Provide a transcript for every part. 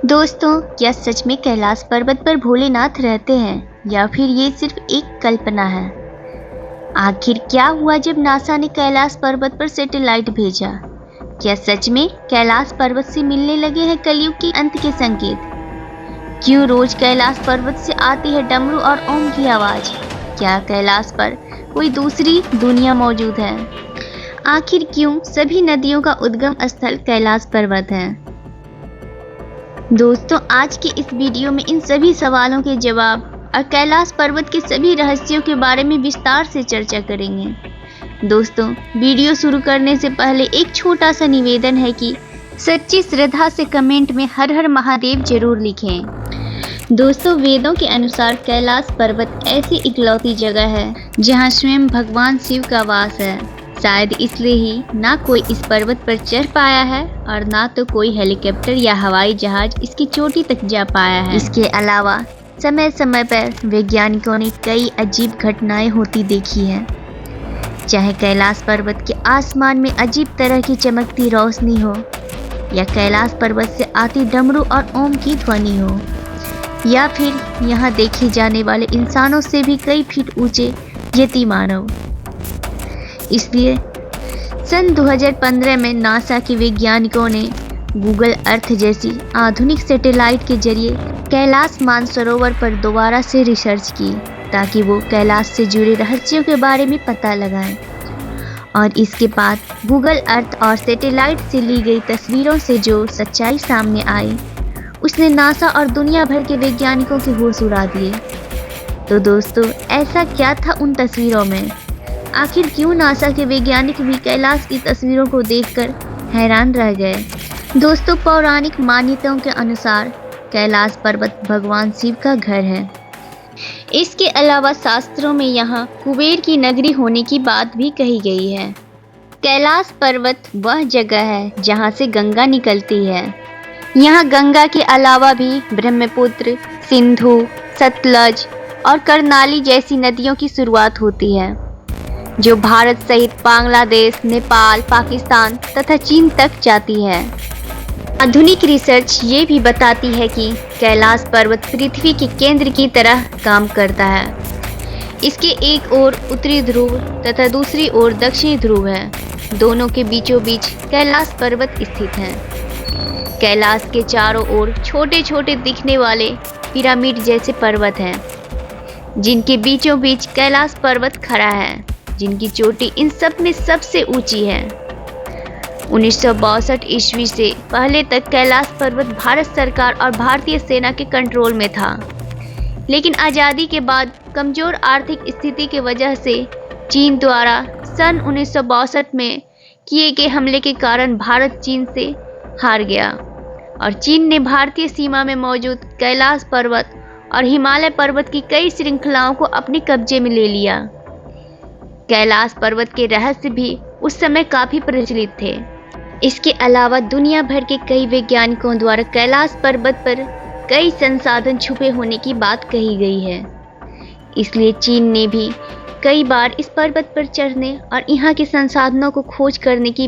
दोस्तों, क्या सच में कैलाश पर्वत पर भोलेनाथ रहते हैं या फिर ये सिर्फ एक कल्पना है? आखिर क्या हुआ जब नासा ने कैलाश पर्वत पर सैटेलाइट भेजा? क्या सच में कैलाश पर्वत से मिलने लगे हैं कलयुग के अंत के संकेत? क्यों रोज कैलाश पर्वत से आती है डमरू और ओम की आवाज? क्या कैलाश पर कोई दूसरी दुनिया मौजूद है? आखिर क्यों सभी नदियों का उद्गम स्थल कैलाश पर्वत है? दोस्तों, आज के इस वीडियो में इन सभी सवालों के जवाब और कैलाश पर्वत के सभी रहस्यों के बारे में विस्तार से चर्चा करेंगे। दोस्तों, वीडियो शुरू करने से पहले एक छोटा सा निवेदन है कि सच्ची श्रद्धा से कमेंट में हर हर महादेव जरूर लिखें। दोस्तों, वेदों के अनुसार कैलाश पर्वत ऐसी इकलौती जगह है जहां स्वयं भगवान शिव का वास है। शायद इसलिए ही ना कोई इस पर्वत पर चढ़ पाया है और ना तो कोई हेलीकॉप्टर या हवाई जहाज इसकी चोटी तक जा पाया है। इसके अलावा समय समय पर वैज्ञानिकों ने कई अजीब घटनाएं होती देखी हैं। चाहे कैलाश पर्वत के आसमान में अजीब तरह की चमकती रोशनी हो या कैलाश पर्वत से आती डमरू और ओम की ध्वनि हो या फिर यहाँ देखे जाने वाले इंसानों से भी कई फीट ऊंचे यति मानव। इसलिए सन 2015 में नासा के वैज्ञानिकों ने गूगल अर्थ जैसी आधुनिक सैटेलाइट के जरिए कैलाश मानसरोवर पर दोबारा से रिसर्च की ताकि वो कैलाश से जुड़े रहस्यों के बारे में पता लगाएं। और इसके बाद गूगल अर्थ और सैटेलाइट से ली गई तस्वीरों से जो सच्चाई सामने आई उसने नासा और दुनिया भर के वैज्ञानिकों के होश उड़ा दिए। तो दोस्तों, ऐसा क्या था उन तस्वीरों में? आखिर क्यों नासा के वैज्ञानिक भी कैलाश की तस्वीरों को देखकर हैरान रह गए? दोस्तों, पौराणिक मान्यताओं के अनुसार कैलाश पर्वत भगवान शिव का घर है। इसके अलावा शास्त्रों में यहाँ कुबेर की नगरी होने की बात भी कही गई है। कैलाश पर्वत वह जगह है जहाँ से गंगा निकलती है। यहाँ गंगा के अलावा भी ब्रह्मपुत्र, सिंधु, सतलज और करनाली जैसी नदियों की शुरुआत होती है जो भारत सहित बांग्लादेश, नेपाल, पाकिस्तान तथा चीन तक जाती है। आधुनिक रिसर्च ये भी बताती है कि कैलाश पर्वत पृथ्वी के केंद्र की तरह काम करता है। इसके एक ओर उत्तरी ध्रुव तथा दूसरी ओर दक्षिणी ध्रुव है। दोनों के बीचों बीच कैलाश पर्वत स्थित है। कैलाश के चारों ओर छोटे छोटे दिखने वाले पिरामिड जैसे पर्वत हैं, जिनके बीचों बीच कैलाश पर्वत खड़ा है, जिनकी चोटी इन सब में सबसे ऊंची है। 1962 ईस्वी से पहले तक कैलाश पर्वत भारत सरकार और भारतीय सेना के कंट्रोल में था, लेकिन आज़ादी के बाद कमजोर आर्थिक स्थिति की वजह से चीन द्वारा सन 1962 में किए गए हमले के कारण भारत चीन से हार गया और चीन ने भारतीय सीमा में मौजूद कैलाश पर्वत और हिमालय पर्वत की कई श्रृंखलाओं को अपने कब्जे में ले लिया। कैलाश पर्वत के रहस्य भी उस समय काफी प्रचलित थे। इसके अलावा दुनिया भर के कई वैज्ञानिकों द्वारा कैलाश पर्वत पर कई संसाधन छुपे होने की बात कही गई है। इसलिए चीन ने भी कई बार इस पर्वत पर चढ़ने और यहाँ के संसाधनों को खोज करने की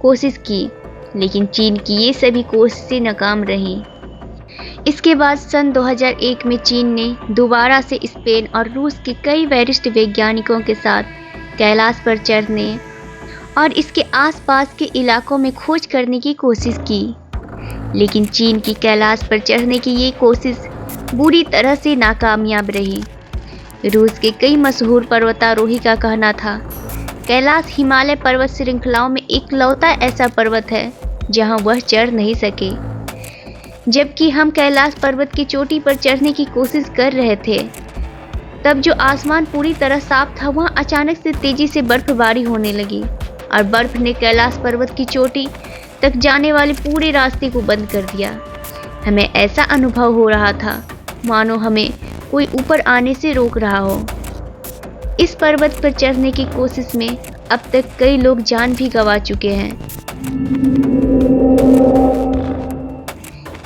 कोशिश की, लेकिन चीन की ये सभी कोशिशें नाकाम रहीं। इसके बाद सन 2001 में चीन ने दोबारा से स्पेन और रूस के कई वरिष्ठ वैज्ञानिकों के साथ कैलाश पर चढ़ने और इसके आसपास के इलाकों में खोज करने की कोशिश की, लेकिन चीन की कैलाश पर चढ़ने की ये कोशिश बुरी तरह से नाकामयाब रही। रूस के कई मशहूर पर्वतारोही का कहना था कैलाश हिमालय पर्वत श्रृंखलाओं में इकलौता ऐसा पर्वत है जहां वह चढ़ नहीं सके। जबकि हम कैलाश पर्वत की चोटी पर चढ़ने की कोशिश कर रहे थे, तब जो आसमान पूरी तरह साफ था वहाँ अचानक से तेजी से बर्फबारी होने लगी और बर्फ ने कैलाश पर्वत की चोटी तक जाने वाले पूरे रास्ते को बंद कर दिया। हमें ऐसा अनुभव हो रहा था मानो हमें कोई ऊपर आने से रोक रहा हो। इस पर्वत पर चढ़ने की कोशिश में अब तक कई लोग जान भी गंवा चुके हैं।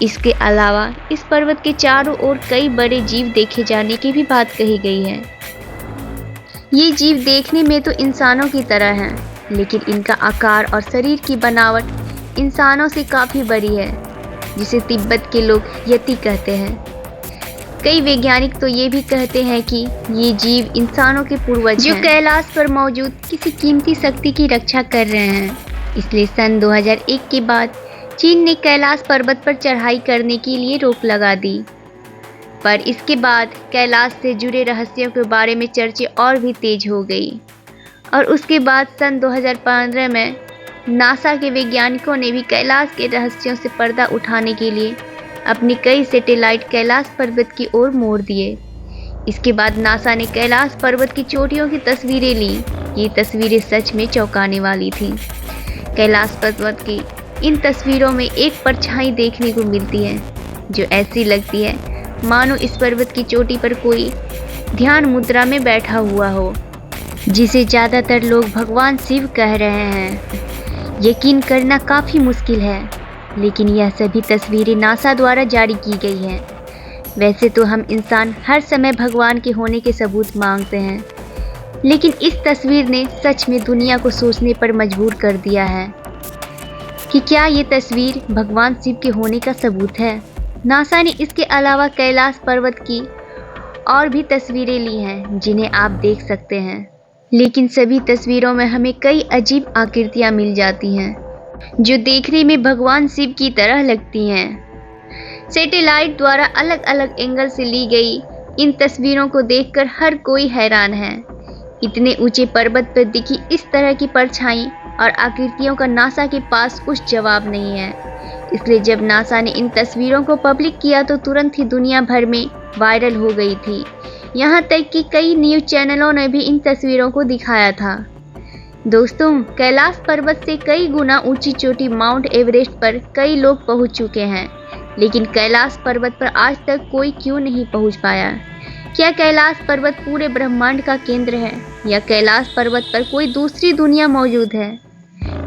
इसके अलावा इस पर्वत के चारों ओर कई बड़े जीव देखे जाने की भी बात कही गई है। ये जीव देखने में तो इंसानों की तरह हैं, लेकिन इनका आकार और शरीर की बनावट इंसानों से काफ़ी बड़ी है। जिसे तिब्बत के लोग यति कहते हैं। कई वैज्ञानिक तो ये भी कहते हैं कि ये जीव इंसानों के पूर्वज जो कैलाश पर मौजूद किसी कीमती शक्ति की रक्षा कर रहे हैं। इसलिए सन 2001 के बाद चीन ने कैलाश पर्वत पर चढ़ाई करने के लिए रोक लगा दी। पर इसके बाद कैलाश से जुड़े रहस्यों के बारे में चर्चे और भी तेज हो गई और उसके बाद सन 2015 में नासा के वैज्ञानिकों ने भी कैलाश के रहस्यों से पर्दा उठाने के लिए अपनी कई सैटेलाइट कैलाश पर्वत की ओर मोड़ दिए। इसके बाद नासा ने कैलाश पर्वत की चोटियों की तस्वीरें ली। ये तस्वीरें सच में चौंकाने वाली थी। कैलाश पर्वत की इन तस्वीरों में एक परछाई देखने को मिलती है जो ऐसी लगती है मानो इस पर्वत की चोटी पर कोई ध्यान मुद्रा में बैठा हुआ हो, जिसे ज़्यादातर लोग भगवान शिव कह रहे हैं। यकीन करना काफ़ी मुश्किल है, लेकिन यह सभी तस्वीरें नासा द्वारा जारी की गई हैं। वैसे तो हम इंसान हर समय भगवान के होने के सबूत मांगते हैं, लेकिन इस तस्वीर ने सच में दुनिया को सोचने पर मजबूर कर दिया है कि क्या ये तस्वीर भगवान शिव के होने का सबूत है। नासा ने इसके अलावा कैलाश पर्वत की और भी तस्वीरें ली हैं जिन्हें आप देख सकते हैं, लेकिन सभी तस्वीरों में हमें कई अजीब आकृतियां मिल जाती हैं जो देखने में भगवान शिव की तरह लगती हैं। सैटेलाइट द्वारा अलग अलग एंगल से ली गई इन तस्वीरों को देखकर हर कोई हैरान है। इतने ऊंचे पर्वत पर दिखी इस तरह की परछाई और आकृतियों का नासा के पास कुछ जवाब नहीं है। इसलिए जब नासा ने इन तस्वीरों को पब्लिक किया तो तुरंत ही दुनिया भर में वायरल हो गई थी। यहाँ तक कि कई न्यूज़ चैनलों ने भी इन तस्वीरों को दिखाया था। दोस्तों, कैलाश पर्वत से कई गुना ऊंची चोटी माउंट एवरेस्ट पर कई लोग पहुंच चुके हैं, लेकिन कैलाश पर्वत पर आज तक कोई क्यों नहीं पहुंच पाया? क्या कैलाश पर्वत पूरे ब्रह्मांड का केंद्र है या कैलाश पर्वत पर कोई दूसरी दुनिया मौजूद है?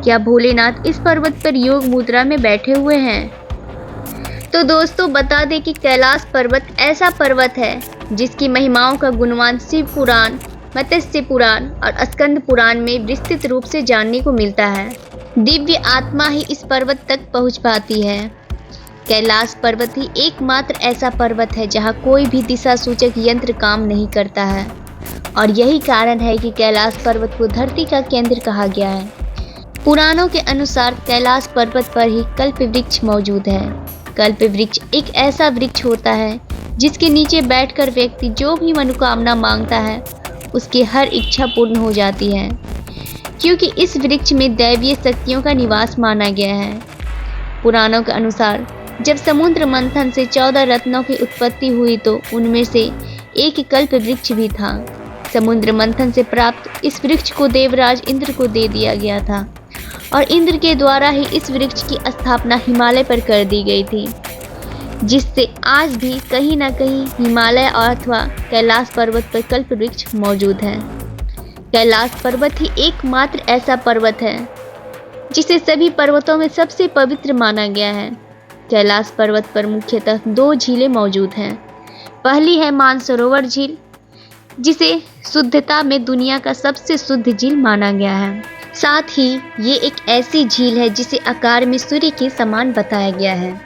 क्या भोलेनाथ इस पर्वत पर योग मुद्रा में बैठे हुए हैं? तो दोस्तों, बता दें कि कैलाश पर्वत ऐसा पर्वत है जिसकी महिमाओं का गुणगान शिव पुराण, मत्स्य पुराण और स्कंद पुराण में विस्तृत रूप से जानने को मिलता है। दिव्य आत्मा ही इस पर्वत तक पहुंच पाती है। कैलाश पर्वत ही एकमात्र ऐसा पर्वत है जहां कोई भी दिशा सूचक यंत्र काम नहीं करता है और यही कारण है कि कैलाश पर्वत को धरती का केंद्र कहा गया है। पुराणों के अनुसार कैलाश पर्वत पर ही कल्प वृक्ष मौजूद है। कल्प वृक्ष एक ऐसा वृक्ष होता है जिसके नीचे बैठकर व्यक्ति जो भी मनोकामना मांगता है उसकी हर इच्छा पूर्ण हो जाती है, क्योंकि इस वृक्ष में दैवीय शक्तियों का निवास माना गया है। पुराणों के अनुसार जब समुद्र मंथन से 14 रत्नों की उत्पत्ति हुई तो उनमें से एक कल्प वृक्ष भी था। समुद्र मंथन से प्राप्त इस वृक्ष को देवराज इंद्र को दे दिया गया था और इंद्र के द्वारा ही इस वृक्ष की स्थापना हिमालय पर कर दी गई थी, जिससे आज भी कहीं न कहीं हिमालय और अथवा कैलाश पर्वत पर कल्प वृक्ष मौजूद है। कैलाश पर्वत ही एकमात्र ऐसा पर्वत है जिसे सभी पर्वतों में सबसे पवित्र माना गया है। कैलाश पर्वत पर मुख्यतः 2 झीलें मौजूद हैं। पहली है मानसरोवर झील, जिसे शुद्धता में दुनिया का सबसे शुद्ध झील माना गया है। साथ ही ये एक ऐसी झील है जिसे आकार में सूर्य के समान बताया गया है।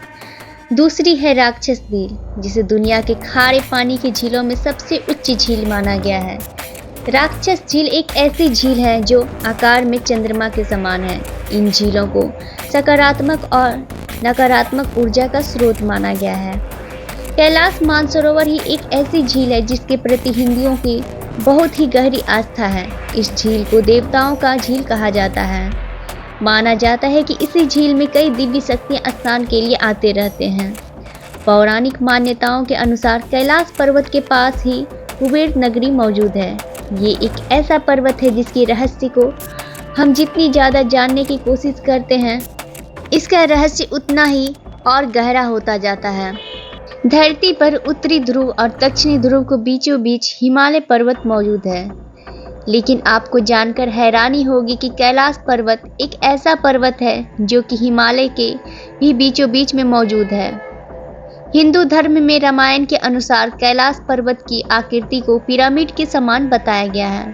दूसरी है राक्षस झील, जिसे दुनिया के खारे पानी की झीलों में सबसे उच्च झील माना गया है। राक्षस झील एक ऐसी झील है जो आकार में चंद्रमा के समान है। इन झीलों को सकारात्मक और नकारात्मक ऊर्जा का स्रोत माना गया है। कैलाश मानसरोवर ही एक ऐसी झील है जिसके प्रति हिंदुओं की बहुत ही गहरी आस्था है। इस झील को देवताओं का झील कहा जाता है। माना जाता है कि इसी झील में कई दिव्य शक्तियां स्नान के लिए आते रहते हैं। पौराणिक मान्यताओं के अनुसार कैलाश पर्वत के पास ही कुबेर नगरी मौजूद है। ये एक ऐसा पर्वत है जिसके रहस्य को हम जितनी ज़्यादा जानने की कोशिश करते हैं, इसका रहस्य उतना ही और गहरा होता जाता है। धरती पर उत्तरी ध्रुव और दक्षिणी ध्रुव को बीचों बीच हिमालय पर्वत मौजूद है, लेकिन आपको जानकर हैरानी होगी कि कैलाश पर्वत एक ऐसा पर्वत है जो कि हिमालय के भी बीचों बीच में मौजूद है। हिंदू धर्म में रामायण के अनुसार कैलाश पर्वत की आकृति को पिरामिड के समान बताया गया है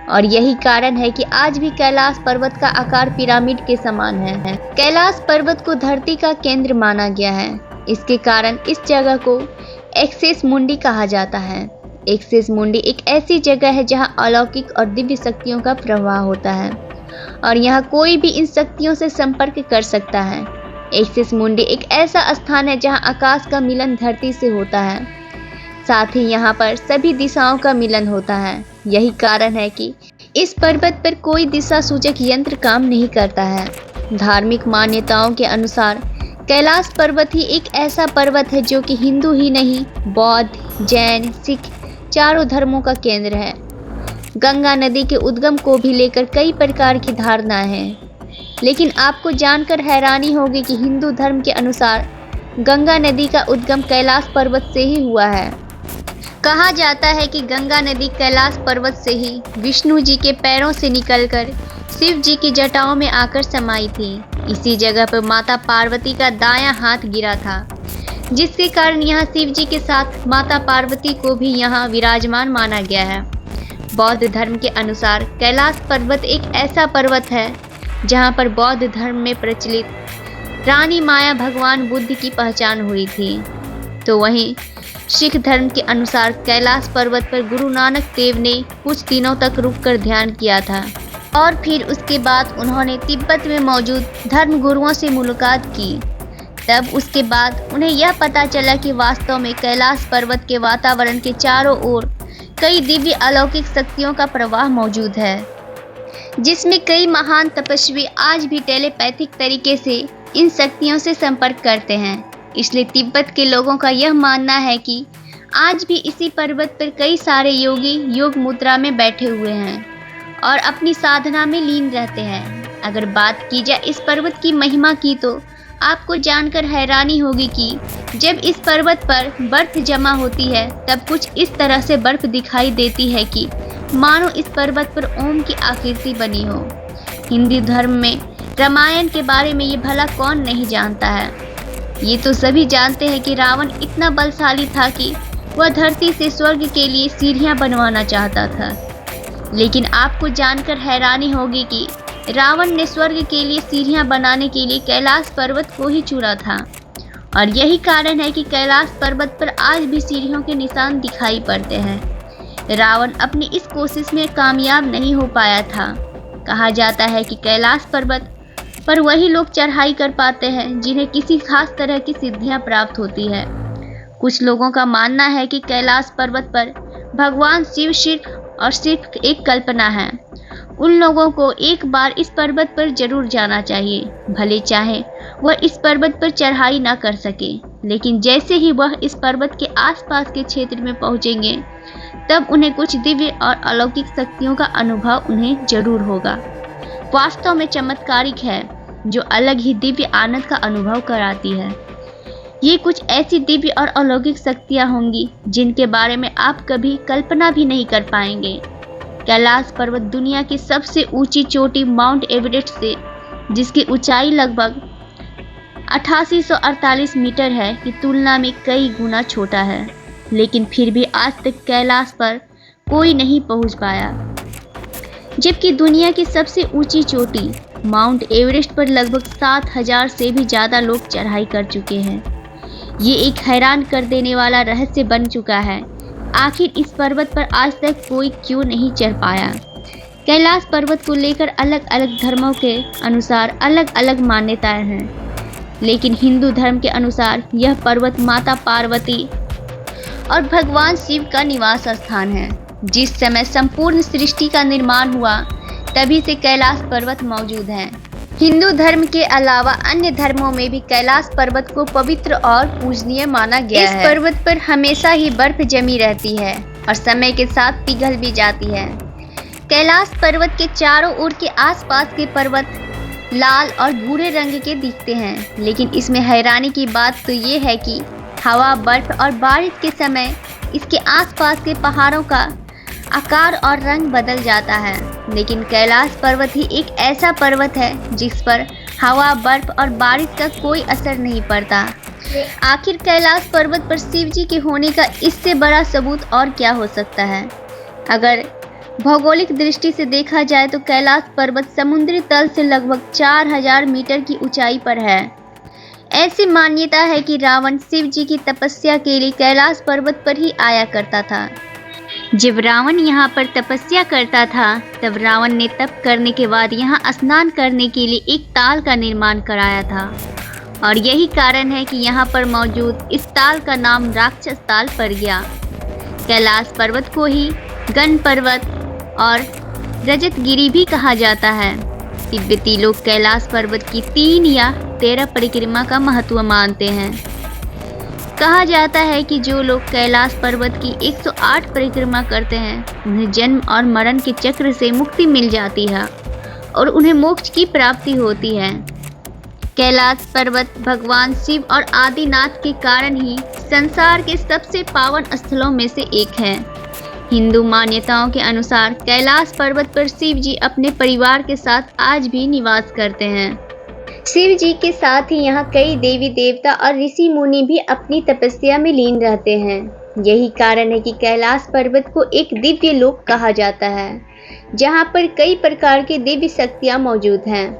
और यही कारण है कि आज भी कैलाश पर्वत का आकार पिरामिड के समान है। कैलाश पर्वत को धरती का केंद्र माना गया है। इसके कारण इस जगह को एक्सिस मुंडी कहा जाता है। एक्सिस मुंडी एक ऐसी जगह है जहां अलौकिक और दिव्य शक्तियों का प्रवाह होता है और यहां कोई भी इन शक्तियों से संपर्क कर सकता है। एक्सिस मुंडी एक ऐसा स्थान है जहां आकाश का मिलन धरती से होता है, साथ ही यहाँ पर सभी दिशाओं का मिलन होता है। यही कारण है कि इस पर्वत पर कोई दिशा सूचक यंत्र काम नहीं करता है। धार्मिक मान्यताओं के अनुसार कैलाश पर्वत ही एक ऐसा पर्वत है जो कि हिंदू ही नहीं, बौद्ध, जैन, सिख चारों धर्मों का केंद्र है। गंगा नदी के उद्गम को भी लेकर कई प्रकार की धारणाएं हैं, लेकिन आपको जानकर हैरानी होगी कि हिंदू धर्म के अनुसार गंगा नदी का उद्गम कैलाश पर्वत से ही हुआ है। कहा जाता है कि गंगा नदी कैलाश पर्वत से ही विष्णु जी के पैरों से निकलकर शिव जी की जटाओं में आकर समाई थी। इसी जगह पर माता पार्वती का दायां हाथ गिरा था, जिसके कारण यहाँ शिव जी के साथ माता पार्वती को भी यहाँ विराजमान माना गया है। बौद्ध धर्म के अनुसार कैलाश पर्वत एक ऐसा पर्वत है जहाँ पर बौद्ध धर्म में प्रचलित रानी माया भगवान बुद्ध की पहचान हुई थी। तो वहीं सिख धर्म के अनुसार कैलाश पर्वत पर गुरु नानक देव ने कुछ दिनों तक रुककर ध्यान किया था और फिर उसके बाद उन्होंने तिब्बत में मौजूद धर्म गुरुओं से मुलाकात की। तब उसके बाद उन्हें यह पता चला कि वास्तव में कैलाश पर्वत के वातावरण के चारों ओर कई दिव्य अलौकिक शक्तियों का प्रवाह मौजूद है, जिसमें कई महान तपस्वी आज भी टेलीपैथिक तरीके से इन शक्तियों से संपर्क करते हैं। इसलिए तिब्बत के लोगों का यह मानना है कि आज भी इसी पर्वत पर कई सारे योगी योग मुद्रा में बैठे हुए हैं और अपनी साधना में लीन रहते हैं। अगर बात की जाए इस पर्वत की महिमा की तो आपको जानकर हैरानी होगी कि जब इस पर्वत पर बर्फ जमा होती है तब कुछ इस तरह से बर्फ दिखाई देती है कि मानो इस पर्वत पर ओम की आकृति बनी हो। हिंदू धर्म में रामायण के बारे में ये भला कौन नहीं जानता है। ये तो सभी जानते हैं कि रावण इतना बलशाली था कि वह धरती से स्वर्ग के लिए सीढ़ियां बनवाना चाहता था, लेकिन आपको जानकर हैरानी होगी कि रावण ने स्वर्ग के लिए सीढ़ियां बनाने के लिए कैलाश पर्वत को ही चुना था और यही कारण है कि कैलाश पर्वत पर आज भी सीढ़ियों के निशान दिखाई पड़ते हैं। रावण अपनी इस कोशिश में कामयाब नहीं हो पाया था। कहा जाता है कि कैलाश पर्वत पर वही लोग चढ़ाई कर पाते हैं जिन्हें किसी खास तरह की सिद्धियां प्राप्त होती है। कुछ लोगों का मानना है कि कैलाश पर्वत पर भगवान शिव सिर्फ और सिर्फ एक कल्पना है। उन लोगों को एक बार इस पर्वत पर जरूर जाना चाहिए, भले चाहे वह इस पर्वत पर चढ़ाई ना कर सके, लेकिन जैसे ही वह इस पर्वत के आसपास के क्षेत्र में पहुंचेंगे तब उन्हें कुछ दिव्य और अलौकिक शक्तियों का अनुभव उन्हें जरूर होगा। वास्तव में चमत्कारिक है, जो अलग ही दिव्य आनंद का अनुभव कराती है। ये कुछ ऐसी दिव्य और अलौकिक शक्तियाँ होंगी जिनके बारे में आप कभी कल्पना भी नहीं कर पाएंगे। कैलाश पर्वत दुनिया की सबसे ऊंची चोटी माउंट एवरेस्ट से, जिसकी ऊंचाई लगभग 8848 मीटर है, की तुलना में कई गुना छोटा है, लेकिन फिर भी आज तक कैलाश पर कोई नहीं पहुंच पाया। जबकि दुनिया की सबसे ऊंची चोटी माउंट एवरेस्ट पर लगभग 7000 से भी ज़्यादा लोग चढ़ाई कर चुके हैं। ये एक हैरान कर देने वाला रहस्य बन चुका है। आखिर इस पर्वत पर आज तक कोई क्यों नहीं चढ़ पाया? कैलाश पर्वत को लेकर अलग अलग धर्मों के अनुसार अलग अलग मान्यताएं हैं, लेकिन हिंदू धर्म के अनुसार यह पर्वत माता पार्वती और भगवान शिव का निवास स्थान है। जिस समय संपूर्ण सृष्टि का निर्माण हुआ तभी से कैलाश पर्वत मौजूद है। हिंदू धर्म के अलावा अन्य धर्मों में भी कैलाश पर्वत को पवित्र और पूजनीय माना गया है। इस पर्वत पर हमेशा ही बर्फ जमी रहती है और समय के साथ पिघल भी जाती है। कैलाश पर्वत के चारों ओर के आसपास के पर्वत लाल और भूरे रंग के दिखते हैं, लेकिन इसमें हैरानी की बात तो ये है कि हवा, बर्फ और बारिश के समय इसके आसपास के पहाड़ों का आकार और रंग बदल जाता है। लेकिन कैलाश पर्वत ही एक ऐसा पर्वत है जिस पर हवा, बर्फ और बारिश का कोई असर नहीं पड़ता। आखिर कैलाश पर्वत पर शिव जी के होने का इससे बड़ा सबूत और क्या हो सकता है? अगर भौगोलिक दृष्टि से देखा जाए तो कैलाश पर्वत समुद्री तल से लगभग 4000 मीटर की ऊंचाई पर है। ऐसी मान्यता है कि रावण शिव जी की तपस्या के लिए कैलाश पर्वत पर ही आया करता था। जब रावण यहाँ पर तपस्या करता था तब रावण ने तप करने के बाद यहाँ स्नान करने के लिए एक ताल का निर्माण कराया था और यही कारण है कि यहाँ पर मौजूद इस ताल का नाम राक्षस ताल पड़ गया। कैलाश पर्वत को ही गण पर्वत और रजतगिरी भी कहा जाता है। तिब्बती लोग कैलाश पर्वत की 3 या 13 परिक्रमा का महत्व मानते हैं। कहा जाता है कि जो लोग कैलाश पर्वत की 108 परिक्रमा करते हैं उन्हें जन्म और मरण के चक्र से मुक्ति मिल जाती है और उन्हें मोक्ष की प्राप्ति होती है। कैलाश पर्वत भगवान शिव और आदिनाथ के कारण ही संसार के सबसे पावन स्थलों में से एक है। हिंदू मान्यताओं के अनुसार कैलाश पर्वत पर शिव जी अपने परिवार के साथ आज भी निवास करते हैं। शिव जी के साथ ही यहाँ कई देवी देवता और ऋषि मुनि भी अपनी तपस्या में लीन रहते हैं। यही कारण है कि कैलाश पर्वत को एक दिव्य लोक कहा जाता है, जहाँ पर कई प्रकार की दिव्य शक्तियाँ मौजूद हैं।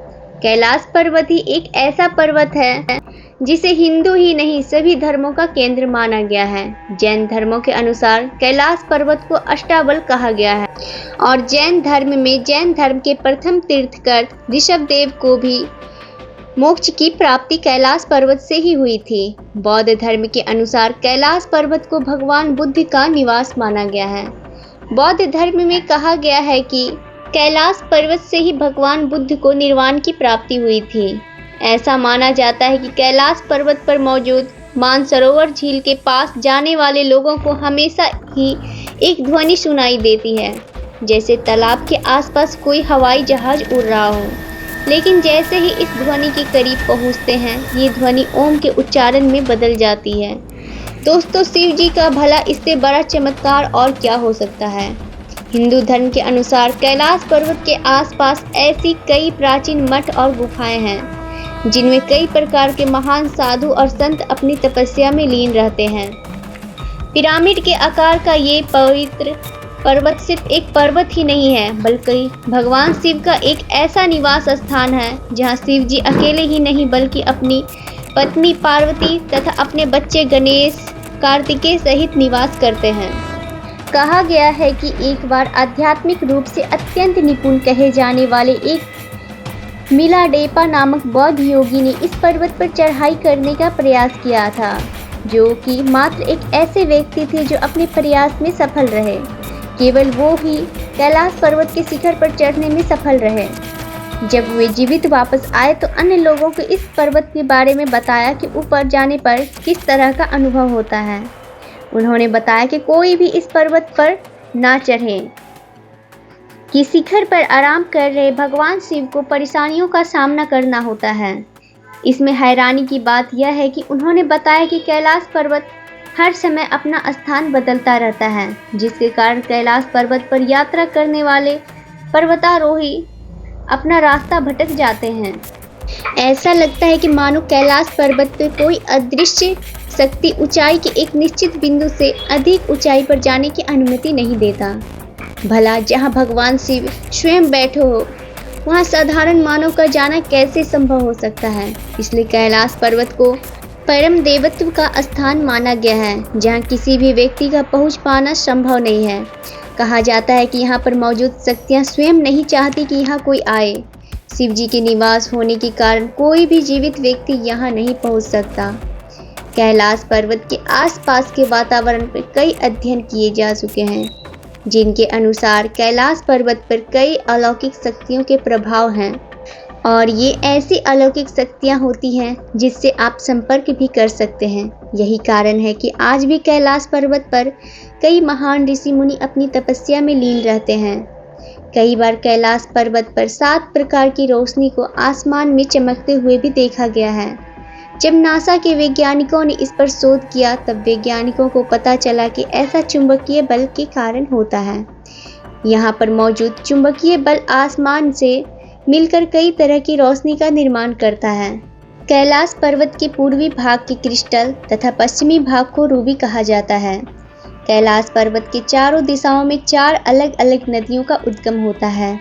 कैलाश पर्वत ही एक ऐसा पर्वत है जिसे हिंदू ही नहीं सभी धर्मों का केंद्र माना गया है। जैन धर्मों के अनुसार कैलाश पर्वत को अष्टाबल कहा गया है और जैन धर्म में जैन धर्म के प्रथम तीर्थकर ऋषभदेव को भी मोक्ष की प्राप्ति कैलाश पर्वत से ही हुई थी। बौद्ध धर्म के अनुसार कैलाश पर्वत को भगवान बुद्ध का निवास माना गया है। बौद्ध धर्म में कहा गया है कि कैलाश पर्वत से ही भगवान बुद्ध को निर्वाण की प्राप्ति हुई थी। ऐसा माना जाता है कि कैलाश पर्वत पर मौजूद मानसरोवर झील के पास जाने वाले लोगों को हमेशा ही एक ध्वनि सुनाई देती है, जैसे तालाब के आसपास कोई हवाई जहाज उड़ रहा हो। लेकिन जैसे ही इस ध्वनि के करीब पहुंचते हैं, ये ध्वनि ओम के उच्चारण में बदल जाती है। दोस्तों, शिव जी का भला इससे बड़ा चमत्कार और क्या हो सकता है। हिंदू धर्म के अनुसार कैलाश पर्वत के आसपास ऐसी कई प्राचीन मठ और गुफाएं हैं जिनमें कई प्रकार के महान साधु और संत अपनी तपस्या में लीन रहते हैं। पिरामिड के आकार का ये पवित्र पर्वत सिर्फ एक पर्वत ही नहीं है, बल्कि भगवान शिव का एक ऐसा निवास स्थान है जहां शिव जी अकेले ही नहीं बल्कि अपनी पत्नी पार्वती तथा अपने बच्चे गणेश कार्तिकेय सहित निवास करते हैं। कहा गया है कि एक बार आध्यात्मिक रूप से अत्यंत निपुण कहे जाने वाले एक मिलाडेपा नामक बौद्ध योगी ने इस पर्वत पर चढ़ाई करने का प्रयास किया था, जो कि मात्र एक ऐसे व्यक्ति थे जो अपने प्रयास में सफल रहे। केवल वो ही कैलाश पर्वत के शिखर पर चढ़ने में सफल रहे। जब वे जीवित वापस आए तो अन्य लोगों को इस पर्वत के बारे में बताया कि ऊपर जाने पर किस तरह का अनुभव होता है। उन्होंने बताया कि कोई भी इस पर्वत पर ना चढ़े, कि शिखर पर आराम कर रहे भगवान शिव को परेशानियों का सामना करना होता है। इसमें हैरानी की बात यह है कि उन्होंने बताया कि कैलाश पर्वत हर समय अपना स्थान बदलता रहता है, जिसके कारण कैलाश पर्वत पर यात्रा करने वाले पर्वतारोही अपना रास्ता भटक जाते हैं। ऐसा लगता है कि मानो कैलाश पर्वत पर कोई अदृश्य शक्ति ऊंचाई के एक निश्चित बिंदु से अधिक ऊंचाई पर जाने की अनुमति नहीं देता। भला जहां भगवान शिव स्वयं बैठे हो, वहां साधारण मानव का जाना कैसे संभव हो सकता है। इसलिए कैलाश पर्वत को परम देवत्व का स्थान माना गया है, जहां किसी भी व्यक्ति का पहुंच पाना संभव नहीं है। कहा जाता है कि यहाँ पर मौजूद शक्तियाँ स्वयं नहीं चाहती कि यहाँ कोई आए। शिव जी के निवास होने के कारण कोई भी जीवित व्यक्ति यहाँ नहीं पहुँच सकता। कैलाश पर्वत के आसपास के वातावरण पर कई अध्ययन किए जा चुके हैं, जिनके अनुसार कैलाश पर्वत पर कई अलौकिक शक्तियों के प्रभाव हैं और ये ऐसी अलौकिक शक्तियाँ होती हैं जिससे आप संपर्क भी कर सकते हैं। यही कारण है कि आज भी कैलाश पर्वत पर कई महान ऋषि मुनि अपनी तपस्या में लीन रहते हैं। कई बार कैलाश पर्वत पर 7 प्रकार की रोशनी को आसमान में चमकते हुए भी देखा गया है। जब नासा के वैज्ञानिकों ने इस पर शोध किया, तब वैज्ञानिकों को पता चला कि ऐसा चुंबकीय बल के कारण होता है। यहाँ पर मौजूद चुंबकीय बल आसमान से मिलकर कई तरह की रोशनी का निर्माण करता है। कैलाश पर्वत के पूर्वी भाग के क्रिस्टल तथा पश्चिमी भाग को रूबी कहा जाता है। कैलाश पर्वत के चारों दिशाओं में 4 अलग अलग नदियों का उद्गम होता है।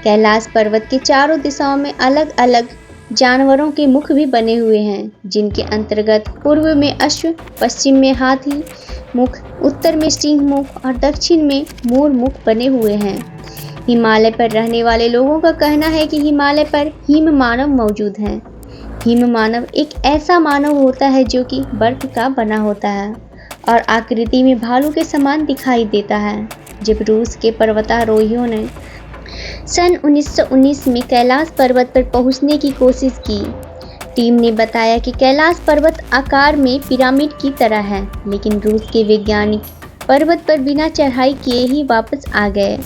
कैलाश पर्वत के चारों दिशाओं में अलग अलग जानवरों के मुख भी बने हुए हैं, जिनके अंतर्गत पूर्व में अश्व, पश्चिम में हाथी मुख, उत्तर में सिंह मुख और दक्षिण में मोर मुख बने हुए हैं। हिमालय पर रहने वाले लोगों का कहना है कि हिमालय पर हिम मानव मौजूद हैं। हिम मानव एक ऐसा मानव होता है जो कि बर्फ का बना होता है और आकृति में भालू के समान दिखाई देता है। जब रूस के पर्वतारोहियों ने सन 1919 में कैलाश पर्वत पर पहुंचने की कोशिश की, टीम ने बताया कि कैलाश पर्वत आकार में पिरामिड की तरह है, लेकिन रूस के वैज्ञानिक पर्वत पर बिना चढ़ाई किए ही वापस आ गए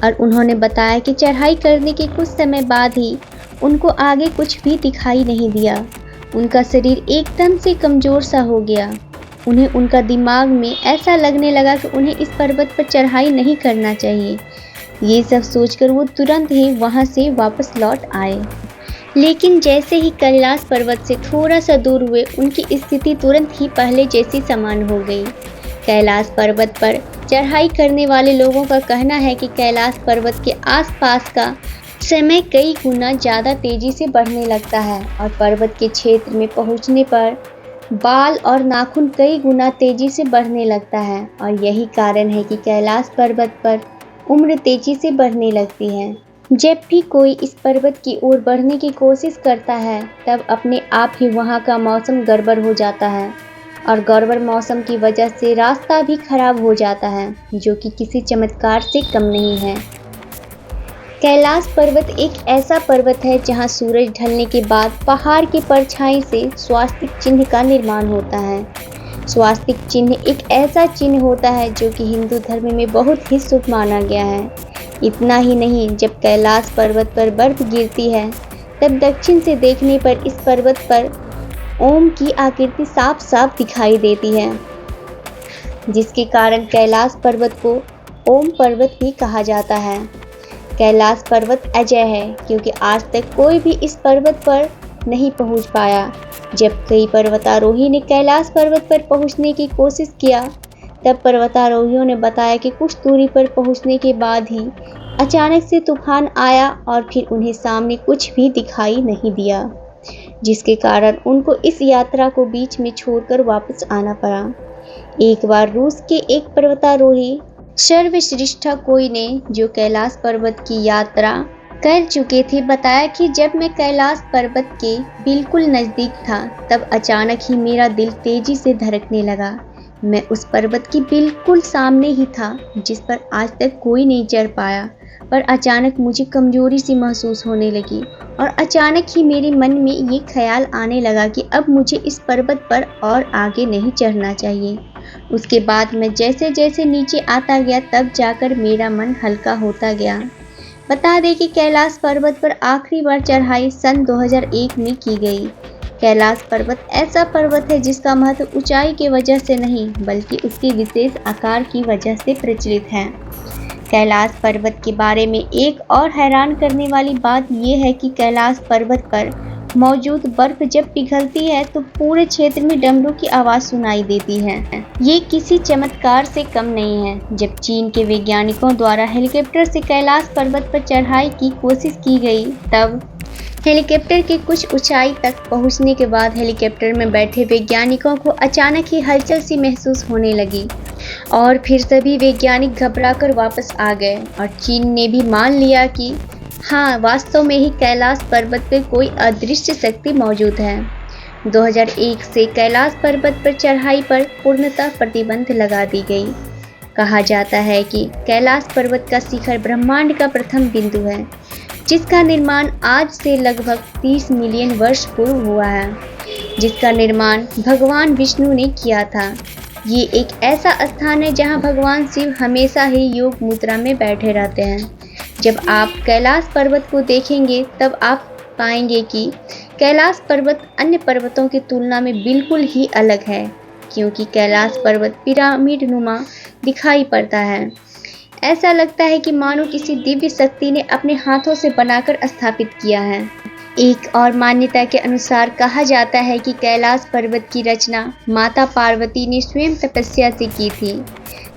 और उन्होंने बताया कि चढ़ाई करने के कुछ समय बाद ही उनको आगे कुछ भी दिखाई नहीं दिया। उनका शरीर एकदम से कमज़ोर सा हो गया। उन्हें उनका दिमाग में ऐसा लगने लगा कि उन्हें इस पर्वत पर चढ़ाई नहीं करना चाहिए। ये सब सोचकर वो तुरंत ही वहाँ से वापस लौट आए। लेकिन जैसे ही कैलाश पर्वत से थोड़ा सा दूर हुए, उनकी स्थिति तुरंत ही पहले जैसी समान हो गई। कैलाश पर्वत पर चढ़ाई करने वाले लोगों का कहना है कि कैलाश पर्वत के आसपास का समय कई गुना ज़्यादा तेज़ी से बढ़ने लगता है और पर्वत के क्षेत्र में पहुंचने पर बाल और नाखून कई गुना तेज़ी से बढ़ने लगता है और यही कारण है कि कैलाश पर्वत पर उम्र तेज़ी से बढ़ने लगती है। जब भी कोई इस पर्वत की ओर बढ़ने की कोशिश करता है, तब अपने आप ही वहाँ का मौसम गड़बड़ हो जाता है और गड़बड़ मौसम की वजह से रास्ता भी खराब हो जाता है, जो कि किसी चमत्कार से कम नहीं है। कैलाश पर्वत एक ऐसा पर्वत है जहां सूरज ढलने के बाद पहाड़ की परछाई से स्वास्तिक चिन्ह का निर्माण होता है। स्वास्तिक चिन्ह एक ऐसा चिन्ह होता है जो कि हिंदू धर्म में बहुत ही शुभ माना गया है। इतना ही नहीं, जब कैलाश पर्वत पर बर्फ गिरती है, तब दक्षिण से देखने पर इस पर्वत पर ओम की आकृति साफ साफ दिखाई देती है, जिसके कारण कैलाश पर्वत को ओम पर्वत भी कहा जाता है। कैलाश पर्वत अजय है क्योंकि आज तक कोई भी इस पर्वत पर नहीं पहुंच पाया। जब कई पर्वतारोही ने कैलाश पर्वत पर पहुंचने की कोशिश किया, तब पर्वतारोहियों ने बताया कि कुछ दूरी पर पहुंचने के बाद ही अचानक से तूफान आया और फिर उन्हें सामने कुछ भी दिखाई नहीं दिया, जिसके कारण उनको इस यात्रा को बीच में छोड़कर वापस आना पड़ा। एक बार रूस के एक पर्वतारोही सर्वश्रेष्ठा कोई ने, जो कैलाश पर्वत की यात्रा कर चुके थे, बताया कि जब मैं कैलाश पर्वत के बिल्कुल नज़दीक था, तब अचानक ही मेरा दिल तेजी से धड़कने लगा। मैं उस पर्वत के बिल्कुल सामने ही था, जिस पर आज तक कोई नहीं चढ़ पाया, पर अचानक मुझे कमजोरी सी महसूस होने लगी और अचानक ही मेरे मन में ये ख्याल आने लगा कि अब मुझे इस पर्वत पर और आगे नहीं चढ़ना चाहिए। उसके बाद मैं जैसे जैसे नीचे आता गया, तब जाकर मेरा मन हल्का होता गया। बता दें कि कैलाश पर्वत पर आखिरी बार चढ़ाई सन 2001 में की गई। कैलाश पर्वत ऐसा पर्वत है जिसका महत्व ऊंचाई की वजह से नहीं, बल्कि उसके विशेष आकार की वजह से प्रचलित है। कैलाश पर्वत के बारे में एक और हैरान करने वाली बात यह है कि कैलाश पर्वत पर मौजूद बर्फ जब पिघलती है तो पूरे क्षेत्र में डमरू की आवाज़ सुनाई देती है। ये किसी चमत्कार से कम नहीं है। जब चीन के वैज्ञानिकों द्वारा हेलीकॉप्टर से कैलाश पर्वत पर चढ़ाई की कोशिश की गई, तब हेलीकॉप्टर के कुछ ऊंचाई तक पहुंचने के बाद हेलीकॉप्टर में बैठे वैज्ञानिकों को अचानक ही हलचल सी महसूस होने लगी और फिर सभी वैज्ञानिक घबराकर वापस आ गए और चीन ने भी मान लिया कि हाँ, वास्तव में ही कैलाश पर्वत पर कोई अदृश्य शक्ति मौजूद है। 2001 से कैलाश पर्वत पर चढ़ाई पर पूर्णतः प्रतिबंध लगा दी गई। कहा जाता है कि कैलाश पर्वत का शिखर ब्रह्मांड का प्रथम बिंदु है, जिसका निर्माण आज से लगभग 30 मिलियन वर्ष पूर्व हुआ है, जिसका निर्माण भगवान विष्णु ने किया था। ये एक ऐसा स्थान है जहाँ भगवान शिव हमेशा ही योग मुद्रा में बैठे रहते हैं। जब आप कैलाश पर्वत को देखेंगे, तब आप पाएंगे कि कैलाश पर्वत अन्य पर्वतों की तुलना में बिल्कुल ही अलग है, क्योंकि कैलाश पर्वत पिरामिड नुमा दिखाई पड़ता है। ऐसा लगता है कि मानो किसी दिव्य शक्ति ने अपने हाथों से बनाकर स्थापित किया है। एक और मान्यता के अनुसार कहा जाता है कि कैलाश पर्वत की रचना माता पार्वती ने स्वयं तपस्या से की थी।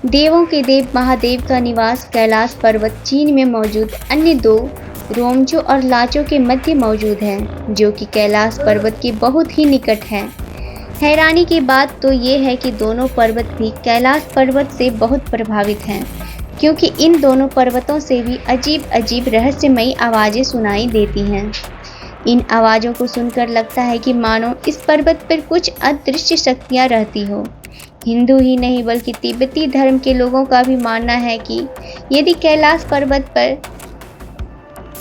देवों के देव महादेव का निवास कैलाश पर्वत चीन में मौजूद अन्य दो रोमजो और लाचो के मध्य मौजूद है, जो कि कैलाश पर्वत के बहुत ही निकट है। हैरानी की बात तो ये है कि दोनों पर्वत भी कैलाश पर्वत से बहुत प्रभावित हैं, क्योंकि इन दोनों पर्वतों से भी अजीब अजीब रहस्यमयी आवाज़ें सुनाई देती हैं। इन आवाज़ों को सुनकर लगता है कि मानो इस पर्वत पर कुछ अदृश्य शक्तियाँ रहती हो। हिंदू ही नहीं बल्कि तिब्बती धर्म के लोगों का भी मानना है कि यदि कैलाश पर्वत पर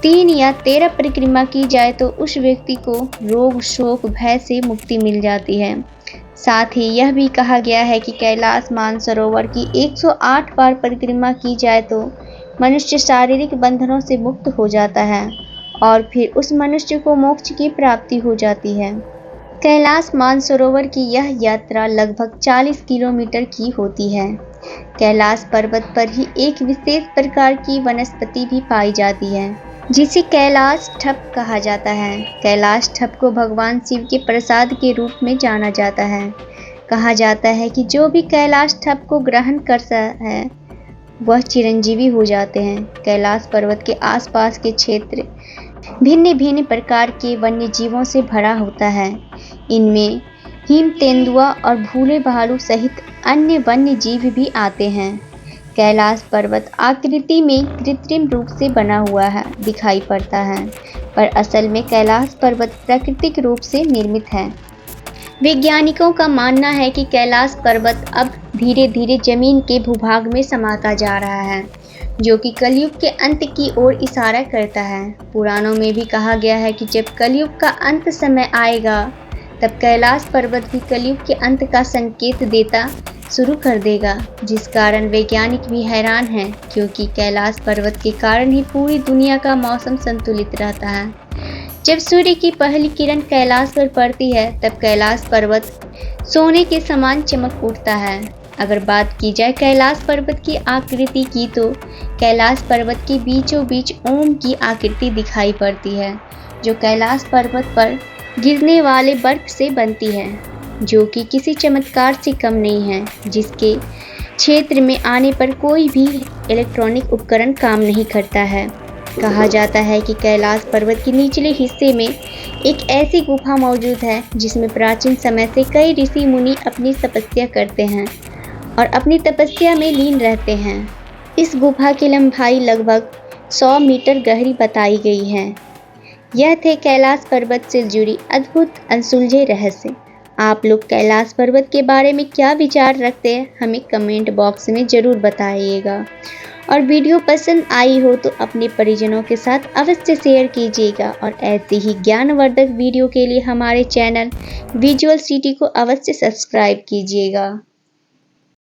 3 या 13 परिक्रमा की जाए तो उस व्यक्ति को रोग शोक भय से मुक्ति मिल जाती है। साथ ही यह भी कहा गया है कि कैलाश मानसरोवर की 108 बार परिक्रमा की जाए तो मनुष्य शारीरिक बंधनों से मुक्त हो जाता है और फिर उस मनुष्य को मोक्ष की प्राप्ति हो जाती है। कैलाश मानसरोवर की यह यात्रा लगभग 40 किलोमीटर की होती है। कैलाश पर्वत पर ही एक विशेष प्रकार की वनस्पति भी पाई जाती है, जिसे कैलाश ठप कहा जाता है। कैलाश ठप को भगवान शिव के प्रसाद के रूप में जाना जाता है। कहा जाता है कि जो भी कैलाश ठप को ग्रहण करता है वह चिरंजीवी हो जाते हैं। कैलाश पर्वत के आसपास के क्षेत्र भिन्न भिन्न प्रकार के वन्य जीवों से भरा होता है। इनमें हिम तेंदुआ और भूले भालू सहित अन्य वन्य जीव भी आते हैं। कैलाश पर्वत आकृति में कृत्रिम रूप से बना हुआ है दिखाई पड़ता है, पर असल में कैलाश पर्वत प्राकृतिक रूप से निर्मित है। वैज्ञानिकों का मानना है कि कैलाश पर्वत अब धीरे धीरे जमीन के भूभाग में समाता जा रहा है, जो कि कलयुग के अंत की ओर इशारा करता है। पुराणों में भी कहा गया है कि जब कलयुग का अंत समय आएगा तब कैलाश पर्वत भी कलयुग के अंत का संकेत देता शुरू कर देगा, जिस कारण वैज्ञानिक भी हैरान हैं, क्योंकि कैलाश पर्वत के कारण ही पूरी दुनिया का मौसम संतुलित रहता है। जब सूर्य की पहली किरण कैलाश पर पड़ती है तब कैलाश पर्वत सोने के समान चमक उठता है। अगर बात की जाए कैलाश पर्वत की आकृति की तो कैलाश पर्वत के बीचों बीच ओम की आकृति दिखाई पड़ती है, जो कैलाश पर्वत पर गिरने वाले बर्फ से बनती है, जो कि किसी चमत्कार से कम नहीं है, जिसके क्षेत्र में आने पर कोई भी इलेक्ट्रॉनिक उपकरण काम नहीं करता है। कहा जाता है कि कैलाश पर्वत के निचले हिस्से में एक ऐसी गुफा मौजूद है जिसमें प्राचीन समय से कई ऋषि मुनि अपनी तपस्या करते हैं और अपनी तपस्या में लीन रहते हैं। इस गुफा की लंबाई लगभग 100 मीटर गहरी बताई गई है। यह थे कैलाश पर्वत से जुड़ी अद्भुत अनसुलझे रहस्य। आप लोग कैलाश पर्वत के बारे में क्या विचार रखते हैं, हमें कमेंट बॉक्स में ज़रूर बताइएगा। और वीडियो पसंद आई हो तो अपने परिजनों के साथ अवश्य शेयर कीजिएगा। और ऐसे ही ज्ञानवर्धक वीडियो के लिए हमारे चैनल विजुअल सिटी को अवश्य सब्सक्राइब कीजिएगा।